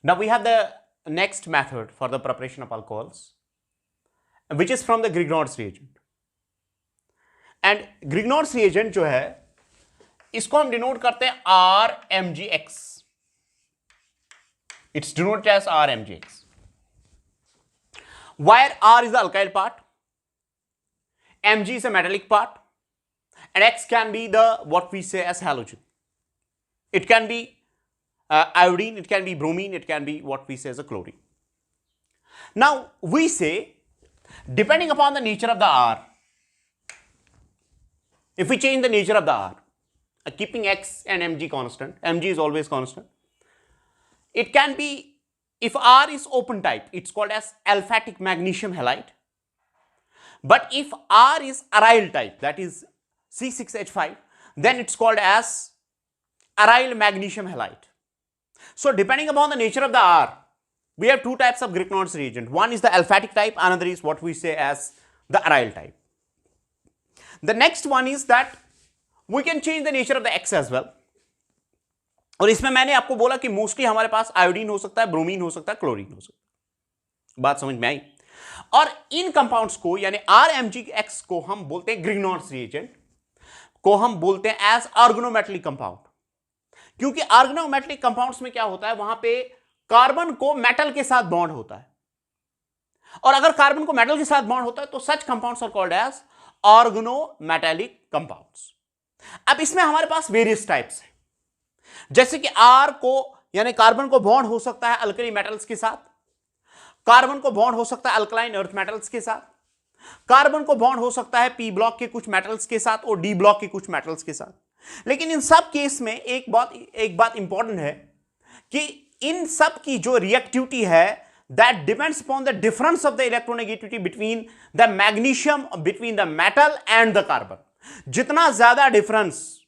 Now we have the next method for the preparation of alcohols, which is from the Grignard's reagent. And Grignard's reagent जो है इसको हम denote करते हैं RMgX. It's denoted as RMgX. Where R is the alkyl part, Mg is a metallic part, and X can be the what we say as halogen. It can be iodine, it can be bromine, it can be what we say as a chlorine. Now we say, depending upon the nature of the R, if we change the nature of the R, keeping X and Mg constant, Mg is always constant, it can be, if R is open type, it's called as aliphatic magnesium halide. But if R is aryl type, that is C6H5, then it's called as aryl magnesium halide. So depending upon the nature of the R, we have two types of Grignard's reagent. One is the aliphatic type, another is what we say as the aryl type. The next one is that we can change the nature of the X as well. और इसमें मैंने आपको बोला कि mostly हमारे पास iodine हो सकता है, ब्रोमीन हो सकता है, क्लोरीन हो सकता है. बात समझ में आई? और इन कंपाउंड्स को यानी RMgX को हम बोलते हैं ग्रिग्नॉर्ड्स रिएजेंट, को हम बोलते हैं एज ऑर्गेनोमेटेलिक कंपाउंड. क्योंकि ऑर्गेनोमेटेलिक कंपाउंड्स में क्या होता है, वहां पे कार्बन को मेटल के साथ बॉन्ड होता है, और अगर कार्बन को मेटल के साथ बॉन्ड होता है तो such compounds are called as organometallic compounds. अब इसमें हमारे पास वेरियस टाइप्स हैं, जैसे कि R को यानी कार्बन को बॉन्ड हो सकता है अल्कली मेटल्स के साथ, कार्बन को बॉन्ड हो सकता है अल्कलाइन अर्थ मेटल्स के साथ, कार्बन को बॉन्ड हो सकता है P ब्लॉक के कुछ मेटल्स के साथ और D ब्लॉक के कुछ मेटल्स के साथ. लेकिन इन सब केस में एक बात इंपॉर्टेंट है कि इन सब की जो रिएक्टिविटी है that depends upon the difference of the electronegativity between the magnesium, between the metal and the carbon. जितना ज्यादा डिफरेंस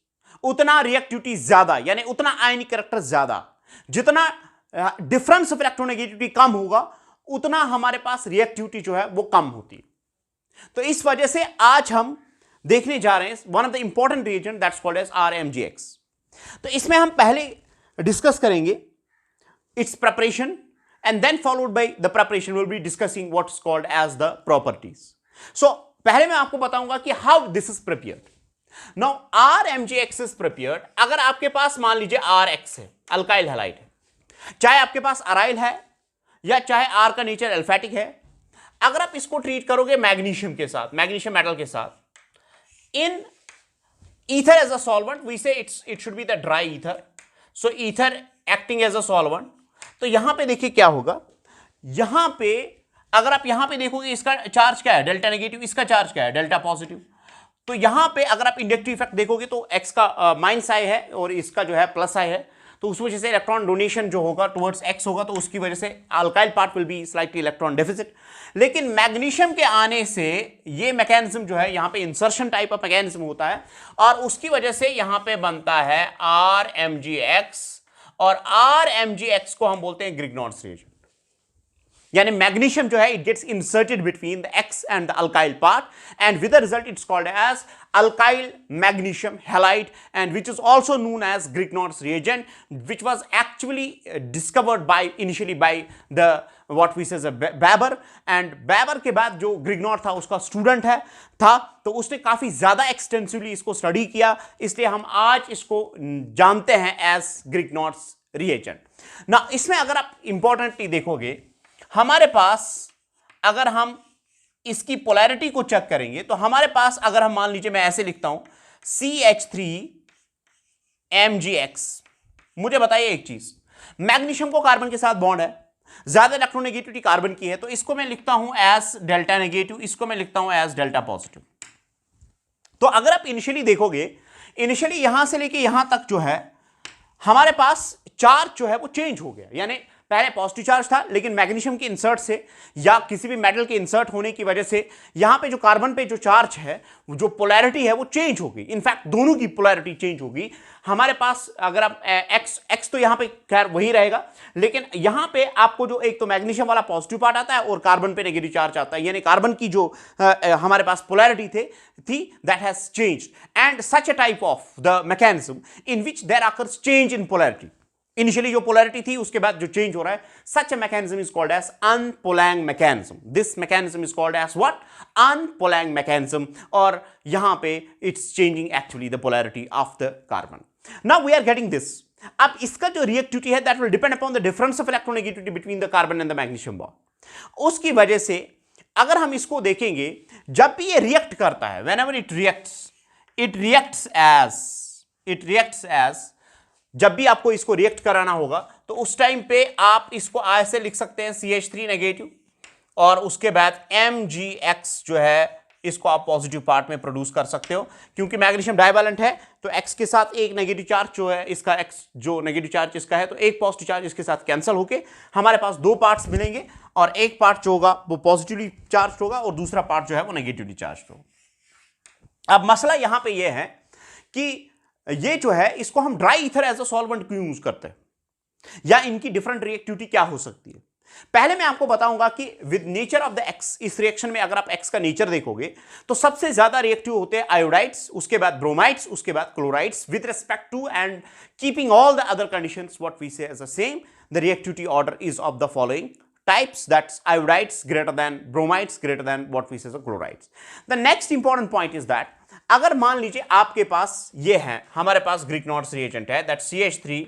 उतना रिएक्टिविटी ज्यादा, यानी उतना आयनिक कैरेक्टर ज्यादा. जितना डिफरेंस ऑफ इलेक्ट्रोनेगेटिविटी कम होगा उतना हमारे पास रिएक्टिविटी जो है वो कम होती है. तो इस वजह से आज हम देखने जा रहे हैं one of the important reagent that's called as RMgX. तो इसमें हम पहले डिस्कस करेंगे its preparation, and then followed by the preparation we'll be discussing what's called as the properties. So पहले मैं आपको बताऊंगा कि how this is prepared. Now RMgX is prepared अगर आपके पास मान लीजिए RX है, अल्काइल हैलाइड है, चाहे आपके पास अराइल है या चाहे R का नेचर अल्फैटिक है, अगर आप इसको ट्रीट करोगे मैग्नीशियम के साथ, मैग्नीशियम मेटल के साथ, in ether as a solvent we say it should be the dry ether. So ether acting as a solvent. तो यहां पे देखिए क्या होगा, यहां पे अगर आप यहां पे देखोगे इसका चार्ज क्या है, डेल्टा नेगेटिव, इसका चार्ज क्या है, डेल्टा पॉजिटिव. तो यहां पे अगर आप इंडक्टिव इफेक्ट देखोगे तो एक्स का माइनस आई है और इसका जो है प्लस आई है, तो उस वजह से इलेक्ट्रॉन डोनेशन जो होगा टुवर्ड्स एक्स होगा, तो उसकी वजह से alkyl part will be slightly electron deficit. लेकिन मैग्नीशियम के आने से ये मैकेनिज्म जो है यहां पे इंसर्शन टाइप ऑफ मैकेनिज्म होता है और उसकी वजह से यहां पे बनता है RMgX, और RMgX को हम बोलते हैं ग्रिग्नॉर्ड्स रिएजेंट. यानी मैग्नीशियम जो है it gets inserted between the X and the alkyl part and with the result it's called as alkyl magnesium halide and which is also known as Grignard's reagent, which was actually discovered by initially by the what we say Weber, and Weber के बाद जो ग्रिग्नॉर्ड था उसका student था, तो उसने काफी ज्यादा एक्सटेंसिवली इसको स्टडी किया, इसलिए हम आज इसको जानते हैं एज ग्रिग्नॉर्ड्स रिएजेंट. ना इसमें अगर आप इंपॉर्टेंटली देखोगे, हमारे पास अगर हम इसकी पोलैरिटी को चेक करेंगे तो हमारे पास अगर हम मान लीजिए मैं ऐसे लिखता हूं CH3MgX, मुझे बताइए एक चीज, मैग्नीशियम को कार्बन के साथ बॉन्ड है, ज्यादा इलेक्ट्रोनेगेटिविटी कार्बन की है, तो इसको मैं लिखता हूं एज डेल्टा नेगेटिव, इसको मैं लिखता हूं एज डेल्टा पॉजिटिव. तो अगर आप इनिशियली देखोगे, इनिशियली यहां से लेके यहां तक जो है हमारे पास चार्ज जो है वो चेंज हो गया, यानी पहले पॉजिटिव चार्ज था लेकिन मैग्नीशियम के इंसर्ट से या किसी भी मेटल के इंसर्ट होने की वजह से यहां पे जो कार्बन पे जो चार्ज है, जो पोलैरिटी है वो चेंज हो गई. इनफैक्ट दोनों की पोलैरिटी चेंज होगी. हमारे पास अगर आप एक्स तो यहां पे खैर वही रहेगा, लेकिन यहां पे आपको जो एक तो मैग्नीशियम वाला पॉजिटिव पार्ट आता है और कार्बन पे नेगेटिव चार्ज आता है, यानी कार्बन की जो हमारे पास पोलैरिटी थी that has changed, and such a type of the mechanism in which there occurs change in polarity initially जो पोलैरिटी थी उसके बाद जो चेंज हो रहा है, such a mechanism is called as umpolung mechanism. This mechanism is called as what? Umpolung mechanism. और यहां पे it's changing actually the polarity of the carbon. Now we are getting this. अब इसका जो रिएक्टिविटी है that will depend upon the difference of electronegativity between the carbon and the magnesium bond. उसकी वजह से अगर हम इसको देखेंगे, जब भी ये रिएक्ट करता है, व्हेनेवर इट रिएक्ट्स एज जब भी आपको इसको रिएक्ट कराना होगा तो उस टाइम पे आप इसको ऐसे लिख सकते हैं CH3 नेगेटिव, और उसके बाद MgX जो है इसको आप पॉजिटिव पार्ट में प्रोड्यूस कर सकते हो. क्योंकि मैग्नीशियम डाइवैलेंट है तो X के साथ एक नेगेटिव चार्ज जो है इसका, X जो नेगेटिव चार्ज इसका है, तो एक पॉजिटिव चार्ज इसके साथ कैंसिल होके हमारे पास दो पार्ट्स मिलेंगे, और एक पार्ट जो होगा वो पॉजिटिवली चार्ज होगा और दूसरा पार्ट जो है वो नेगेटिवली चार्ज होगा. अब मसला यहां पे ये है कि ये जो है इसको हम dry ether as a solvent क्यों यूज करते हैं, या इनकी डिफरेंट रिएक्टिविटी क्या हो सकती है. पहले मैं आपको बताऊंगा कि with nature of the x, इस रिएक्शन में अगर आप एक्स का नेचर देखोगे तो सबसे ज्यादा रिएक्टिव होते हैं आयोडाइड्स, उसके बाद ब्रोमाइड्स, उसके बाद chlorides. With respect to and keeping all the other conditions what we say as the same, the reactivity order is of the following types, that's iodides greater than bromides greater than what we say as chlorides. The next important point is that अगर मान लीजिए आपके पास ये है, हमारे पास Greek knots reagent है, that CH3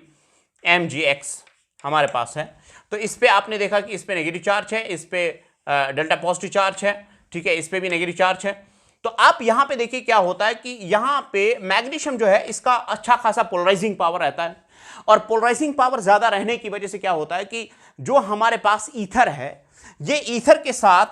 MgX हमारे पास है, तो इस पे आपने देखा कि इस पे नेगेटिव चार्ज है, इस पे डेल्टा पॉजिटिव चार्ज है, ठीक है, इस पे भी नेगेटिव चार्ज है. तो आप यहां पे देखिए क्या होता है कि यहां पे मैग्नीशियम जो है इसका अच्छा खासा पोलराइजिंग पावर रहता है, और पोलराइजिंग पावर ज्यादा रहने की वजह से क्या होता है कि जो हमारे पास ईथर है, ये ईथर के साथ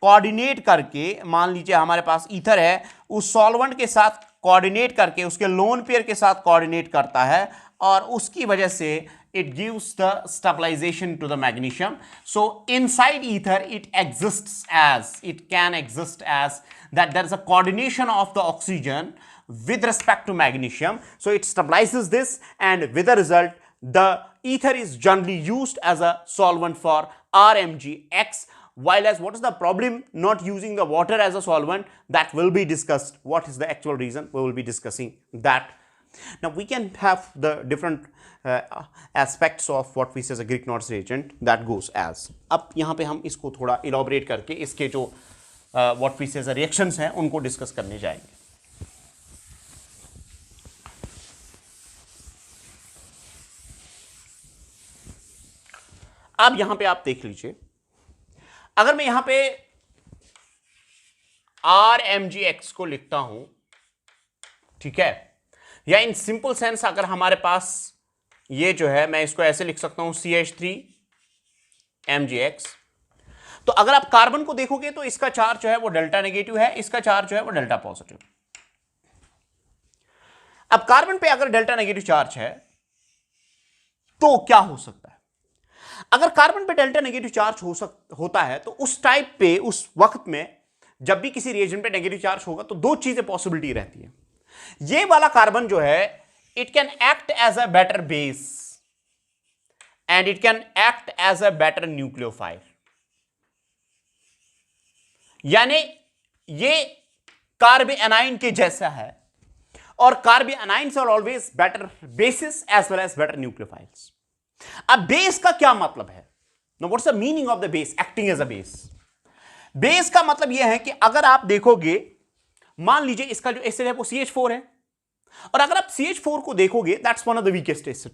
कोऑर्डिनेट करके, मान लीजिए हमारे पास ईथर है, उस सॉल्वेंट के साथ कोऑर्डिनेट करके, उसके लोन पेयर के साथ कोऑर्डिनेट करता है, और उसकी वजह से it gives the stabilization to the magnesium. So inside ether it can exist as that there is a coordination of the oxygen with respect to magnesium, so it stabilizes this, and with the result the ether is generally used as a solvent for RMgX. While as what is the problem not using the water as a solvent, that will be discussed. What is the actual reason? We will be discussing that. Now we can have the different aspects of what we say as a Greek Knots reagent that goes as. अब यहाँ पे हम इसको थोड़ा elaborate करके इसके जो what we say as a reactions हैं उनको discuss करने जाएंगे. अब यहाँ पे आप देख लीजिए, अगर मैं यहाँ पे RMgX को लिखता हूं, ठीक है, या इन सिंपल सेंस अगर हमारे पास ये जो है, मैं इसको ऐसे लिख सकता हूं CH3 MgX. तो अगर आप कार्बन को देखोगे तो इसका चार्ज जो है वो डेल्टा नेगेटिव है, इसका चार्ज जो है वो डेल्टा पॉजिटिव. अब कार्बन पे अगर डेल्टा नेगेटिव चार्ज है तो क्या हो सकता है? अगर कार्बन पे डेल्टा नेगेटिव चार्ज होता है तो उस टाइप पे, उस वक्त में जब भी किसी रिएजेंट पे नेगेटिव चार्ज होगा तो दो चीजें पॉसिबिलिटी रहती है. ये वाला कार्बन जो है it can act as a better base and it can act as a better nucleophile. यानी ये कार्बोएनाइन के जैसा है, और carbanions are always better bases as well as better nucleophiles. अब बेस का क्या मतलब है? No, what's the meaning of the base acting as a base? Base का मतलब यह है कि अगर आप देखोगे, मान लीजिए इसका जो एसिड है वो CH4 है, और अगर आप CH4 को देखोगे that's one of the weakest acid.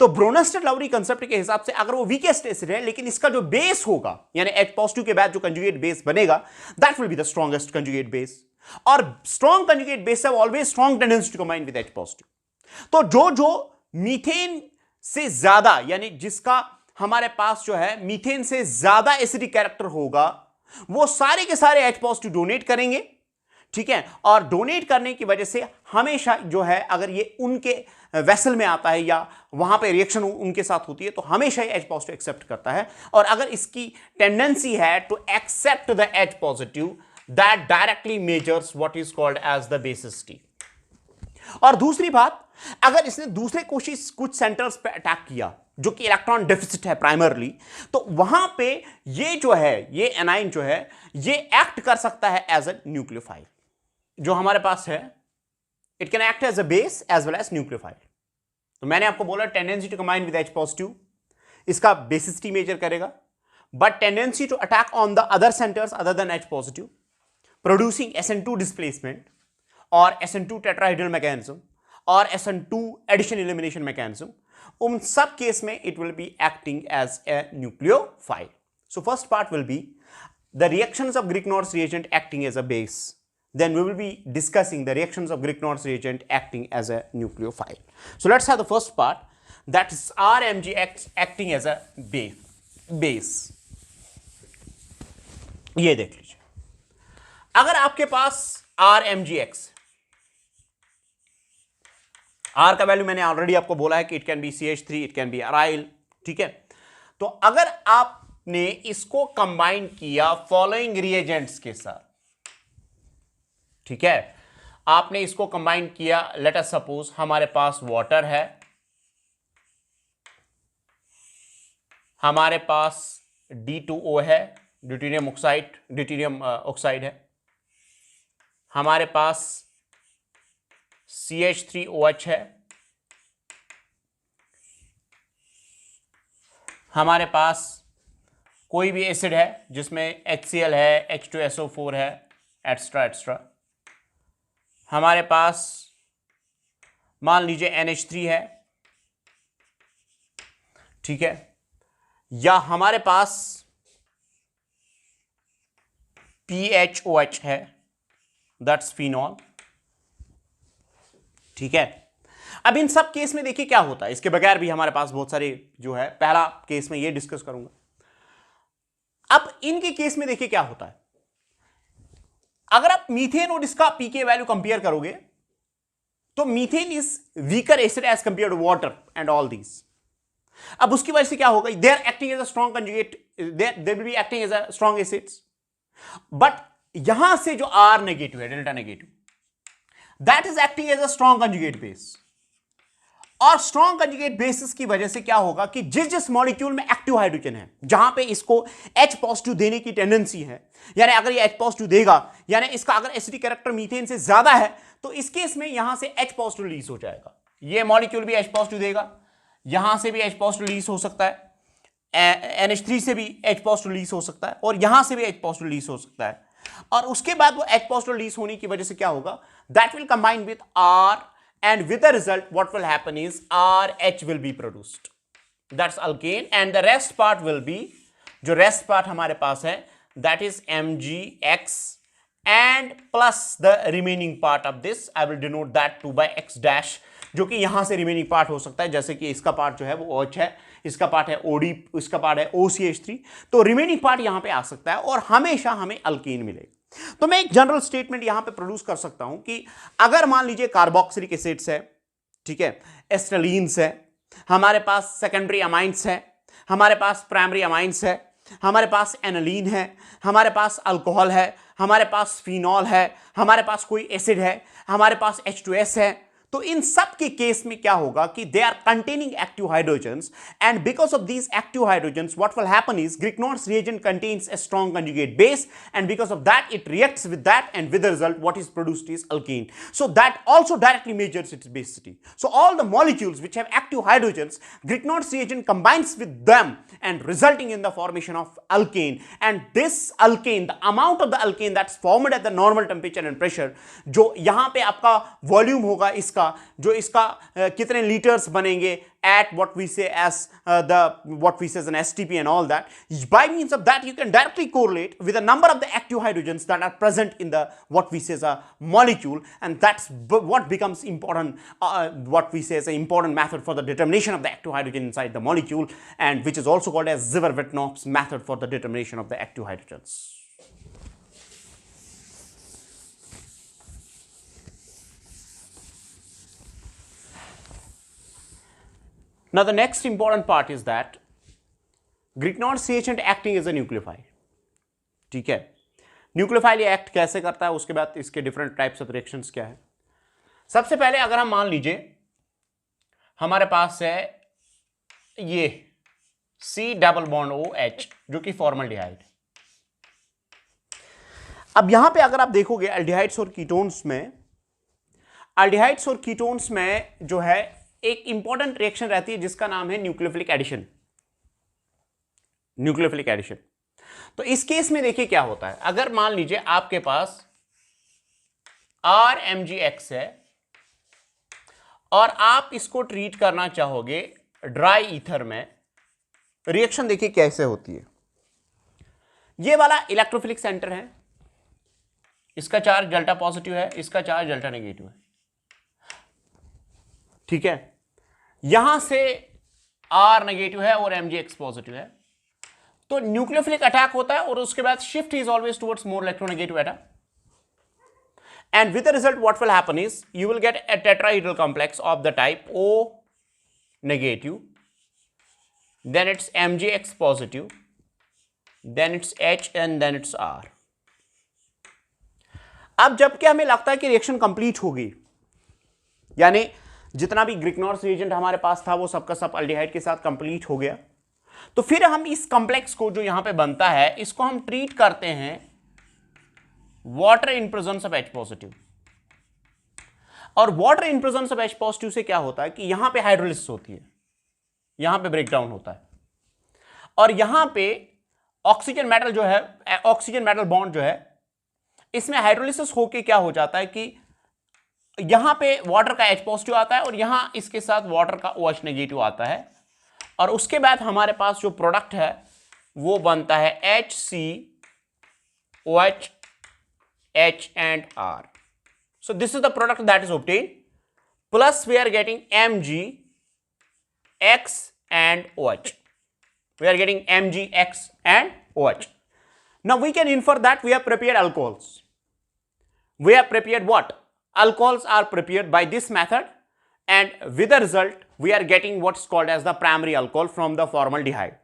तो ब्रोनेस्टेड-लाउरी कंसेप्ट के हिसाब से अगर वो वीकेस्ट एसिड है, लेकिन इसका जो बेस होगा, यानी H पॉजिटिव के बाद जो कंजुगेट बेस बनेगा, that will be the strongest conjugate base. और strong conjugate base have always strong tendency to combine with H positive. तो जो मीथेन से ज्यादा, यानी जिसका हमारे पास जो है मीथेन से ज्यादा एसिडिक कैरेक्टर होगा, वो सारे के सारे H पॉजिटिव डोनेट करेंगे, ठीक है. और डोनेट करने की वजह से हमेशा जो है, अगर ये उनके वेसल में आता है या वहां पे रिएक्शन उनके साथ होती है, तो हमेशा ही H पॉजिटिव एक्सेप्ट करता है. और अगर इसकी टेंडेंसी है to accept the H positive, that directly measures what is called as the basicity. और दूसरी बात, अगर इसने दूसरे कुछ सेंटर्स पे अटैक किया जो कि इलेक्ट्रॉन डेफिसिट है प्राइमरली, तो वहां पे ये जो है, ये एनाइन जो है, ये एक्ट कर सकता है एज अ न्यूक्लियोफाइल. जो हमारे पास है, it can act as a base as well as nucleophile. तो मैंने आपको बोला tendency to combine with H positive इसका बेसिसिटी मेजर करेगा, but tendency to attack on the other centres other than H positive producing SN2 displacement और SN2 tetrahedral mechanism और SN2 addition elimination mechanism, उन सब केस में it will be acting as a nucleophile. So first part will be the reactions of Grignard's reagent acting as a base. Then we will be discussing the reactions of Grignard's reagent acting as a nucleophile. So let's have the first part, that is RMGX acting as a base. ये देख लीजिए, अगर आपके पास RMGX, R का value मैंने already आपको बोला है कि it can be CH3, it can be aryl, ठीक है. तो अगर आप ने इसको कंबाइन किया फॉलोइंग रिएजेंट्स के साथ, ठीक है, आपने इसको कंबाइन किया, लेट अस सपोज हमारे पास वाटर है, हमारे पास D2O है, ड्यूटेरियम ऑक्साइड है, हमारे पास CH3OH है, हमारे पास कोई भी एसिड है जिसमें HCl है, H2SO4 है, एक्स्ट्रा एक्स्ट्रा, हमारे पास मान लीजिए NH3 है, ठीक है, या हमारे पास PHOH है, दैट्स फिनॉल, ठीक है. अब इन सब केस में देखिए क्या होता है, इसके बगैर भी हमारे पास बहुत सारे जो है, पहला केस में ये डिस्कस करूंगा. अब इनके केस में देखिए क्या होता है, अगर आप मीथेन और इसका पीके वैल्यू कंपेयर करोगे तो methane is weaker acid as compare to water and all these. अब उसकी वजह से क्या होगा, they are acting as a strong conjugate, they will be acting as a strong acids, but यहां से जो R नेगेटिव है, delta negative, that is acting as a strong conjugate base. और स्ट्रॉन्ग कंजुगेट बेसिस की वजह से क्या होगा कि जिस जिस मॉलिक्यूल में एक्टिव हाइड्रोजन है, जहां पे इसको H पॉजिटिव देने की टेंडेंसी है, यानी अगर ये H पॉजिटिव देगा, यानी इसका अगर एसिडिक कैरेक्टर मीथेन से ज्यादा है, तो इस केस में यहां से H पॉजिटिव रिलीज हो जाएगा. ये मॉलिक्यूल भी H पॉजिटिव देगा, यहां से भी H पॉजिटिव रिलीज हो सकता है, NH3 से भी H पॉजिटिव रिलीज हो सकता है, और यहां से भी H पॉजिटिव रिलीज हो सकता है. और उसके बाद वो H पॉजिटिव रिलीज होने की वजह से क्या होगा, that will combine with R, and with the result what will happen is RH will be produced, that's alkane, and the rest part will be, जो rest part हमारे पास है, that is MgX and plus the remaining part of this, I will denote that 2 by X dash, जो कि यहां से remaining part हो सकता है, जैसे कि इसका पार्ट जो है वो OH है, इसका पार्ट है OD, इसका पार्ट है OCH3, तो रिमेनिंग पार्ट यहां पे आ सकता है और हमेशा हमें अल्केन मिलेगा. तो मैं एक जनरल स्टेटमेंट यहां पे प्रोड्यूस कर सकता हूं कि अगर मान लीजिए कार्बोक्सिलिक एसिड्स है, ठीक है, एस्टरीन्स है, हमारे पास सेकेंडरी अमाइंस है, हमारे पास प्राइमरी अमाइंस है, हमारे पास एनालीन है, हमारे पास अल्कोहल है, हमारे पास फिनॉल है, हमारे पास कोई एसिड है, हमारे पास H2S है, तो इन सब के केस में क्या होगा कि they are containing active hydrogens, and because of these active hydrogens what will happen is Grignard's reagent contains a strong conjugate base, and because of that it reacts with that, and with the result what is produced is alkane. So that also directly measures its basicity. So all the molecules which have active hydrogens, Grignard's reagent combines with them and resulting in the formation of alkane, and this alkane, the amount of the alkane that's formed at the normal temperature and pressure, जो यहां पे आपका volume होगा इसका, जो इसका कितने litres बनेंगे at what we say as an STP and all that, by means of that you can directly correlate with the number of the active hydrogens that are present in the what we say as a molecule, and that's what becomes important, what we say as an important method for the determination of the active hydrogen inside the molecule, and which is also called as Ziver-Wittenau's method for the determination of the active hydrogens. Now the next important part is that Grignard's reagent acting as a nucleophile, ठीक है. Nucleophile ये act कैसे करता है, उसके बाद इसके different types of reactions क्या है. सबसे पहले अगर हम मान लीजिए हमारे पास है ये C डबल बॉन्ड OH जो कि फॉर्मल्डिहाइड. अब यहां पे अगर आप देखोगे एल्डिहाइड्स और कीटोन्स में, एल्डिहाइड्स और कीटोन्स में जो है एक इंपॉर्टेंट रिएक्शन रहती है जिसका नाम है न्यूक्लियोफिलिक एडिशन। न्यूक्लियोफिलिक एडिशन, तो इस केस में देखिए क्या होता है, अगर मान लीजिए आपके पास RMgX है और आप इसको ट्रीट करना चाहोगे ड्राई ईथर में, रिएक्शन देखिए कैसे होती है। ये वाला इलेक्ट्रोफिलिक सेंटर है, इसका चार्ज डेल्टा पॉजिटिव है, इसका चार्ज डेल्टा नेगेटिव है, ठीक है। यहां से R नेगेटिव है और MgX पॉजिटिव है, तो न्यूक्लियोफिलिक अटैक होता है और उसके बाद shift is always towards more electronegative atom, and with the result what will happen is you will get a tetrahedral complex of the type O negative, then it's MgX positive, then it's H and then it's R। अब जबकि हमें लगता है कि reaction complete होगी, यानी जितना भी ग्रिग्नॉर्स रिएजेंट हमारे पास था वो सबका सब अल्डिहाइड के साथ कंप्लीट हो गया, तो फिर हम इस कॉम्प्लेक्स को जो यहां पे बनता है इसको हम ट्रीट करते हैं water in presence of H positive. और water in presence of H positive से क्या होता है कि यहां पे हाइड्रोलिसिस होती है, यहां पे ब्रेकडाउन होता है, और यहां पे ऑक्सीजन मेटल जो है, ऑक्सीजन मेटल बॉन्ड जो है, इसमें हाइड्रोलिसिस होके क्या हो जाता है कि यहां पे वाटर का H पॉजिटिव आता है और यहां इसके साथ वाटर का OH नेगेटिव आता है, और उसके बाद हमारे पास जो प्रोडक्ट है वो बनता है HCOH H and R। So this is the product that is obtained, plus we are getting Mg X and OH, we are getting Mg X and OH। Now we can infer that we have prepared alcohols, we have prepared what? Alcohols are prepared by this method, and with the result we are getting what's called as the primary alcohol from the formaldehyde।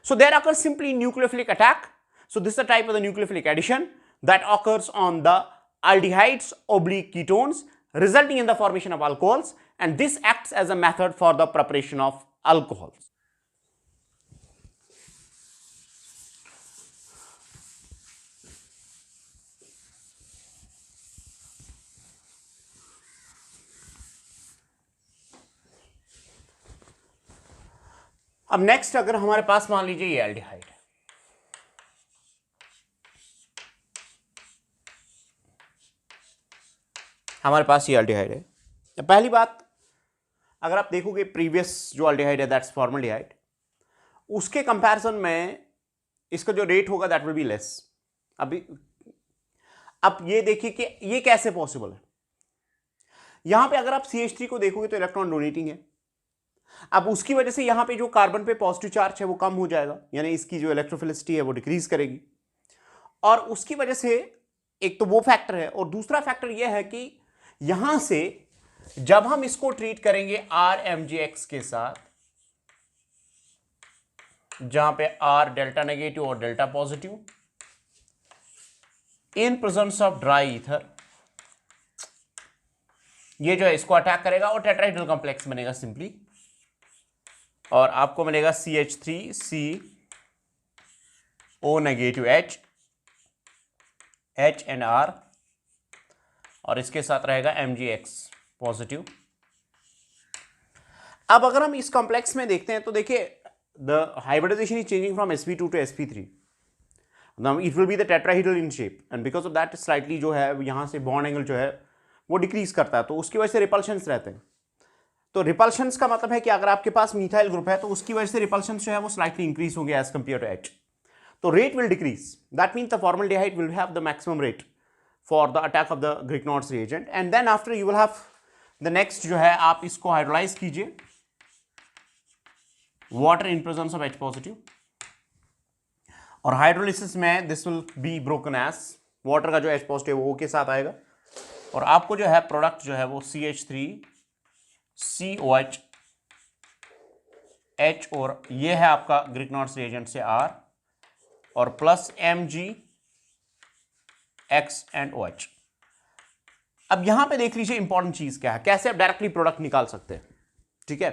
So there occurs simply nucleophilic attack, so this is the type of the nucleophilic addition that occurs on the aldehydes oblique ketones, resulting in the formation of alcohols, and this acts as a method for the preparation of alcohols। अब next अगर हमारे पास मान लीजिए ये aldehyde है, हमारे पास ये aldehyde है, तो पहली बात अगर आप देखोगे प्रीवियस जो एल्डिहाइड है दैट्स फॉर्मल्डिहाइड, उसके कंपैरिजन में इसका जो रेट होगा दैट विल बी लेस। अभी अब ये देखिए कि ये कैसे पॉसिबल है। यहां पे अगर आप CH3 को देखोगे तो इलेक्ट्रॉन डोनेटिंग है, अब उसकी वजह से यहां पे जो कार्बन पे पॉजिटिव चार्ज है वो कम हो जाएगा, यानी इसकी जो इलेक्ट्रोफिलिसिटी है वो डिक्रीज करेगी, और उसकी वजह से एक तो वो फैक्टर है, और दूसरा फैक्टर ये है कि यहां से जब हम इसको ट्रीट करेंगे RMgX के साथ, जहां पे R डेल्टा नेगेटिव और delta positive, in presence of dry ether, ये जो है इसको अटैक करेगा और टेट्राहेड्रल कॉम्प्लेक्स बनेगा सिंपली, और आपको मिलेगा CH3CO negative H and R, और इसके साथ रहेगा MgX पॉजिटिव। अब अगर हम इस कॉम्प्लेक्स में देखते हैं तो देखिए the hybridisation is changing from sp2 to sp3, it will be the tetrahedral in shape, and because of that slightly जो है यहां से बॉन्ड एंगल जो है वो डिक्रीज करता है, तो उसकी वजह से रिपल्शंस रहते हैं। तो रिपल्शंस का मतलब है कि अगर आपके पास मिथाइल ग्रुप है तो उसकी वजह से रिपल्शंस जो है वो स्लाइटली इंक्रीज होंगे एज कंपेयर टू H, तो rate will decrease, that means the formaldehyde will have the maximum rate for the attack of the Grignard's reagent, and then after you will have the next जो है आप इसको hydrolyse कीजिए water in presence of H positive, और hydrolysis में this will be broken as water का जो H positive वो O के साथ आएगा, और आपको जो है प्रोडक्ट जो है वो CH3COH H, और ये है आपका ग्रिग्नॉर्स रिएजेंट से R, और प्लस MgX एंड OH। अब यहां पे देख लीजिए इंपॉर्टेंट चीज क्या है, कैसे आप डायरेक्टली प्रोडक्ट निकाल सकते हैं, ठीक है।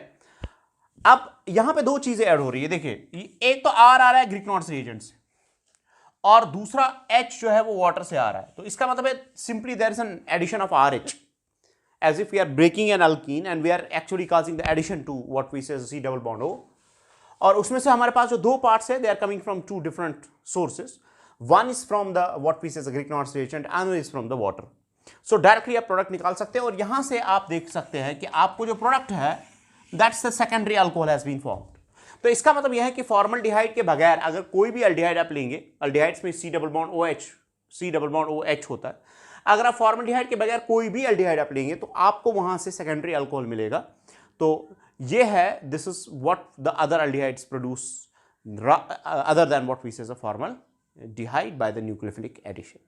अब यहां पे दो चीजें ऐड हो रही है, देखिए एक तो R आ रहा है ग्रिग्नॉर्स रिएजेंट से, और दूसरा H जो है वो वाटर से आ रहा है, तो इसका मतलब है simply there is an addition of RH, as if we are breaking an alkene and we are actually causing the addition to what we say C double bond O. और उसमें से हमारे पास जो दो पार्ट्स है, they are coming from two different sources. One is from the what we say the Grignard reagent, another is from the water. So directly आप product निकाल सकते हैं और यहां से आप देख सकते हैं कि आपको जो प्रोडक्ट है that's the secondary alcohol has been formed. तो इसका मतलब यह है कि फॉर्मल्डिहाइड के बगैर अगर कोई भी अल्डिहाइड आप लेंगे, अल्डिहाइड्स में C double bond OH, C double bond OH होता है, अगर आप फॉर्मल्डिहाइड के बगैर कोई भी अल्डिहाइड आप लेंगे तो आपको वहां से सेकेंडरी अल्कोहल मिलेगा. तो ये है, this is what the other aldehydes produce other than what we say a formaldehyde by the nucleophilic addition.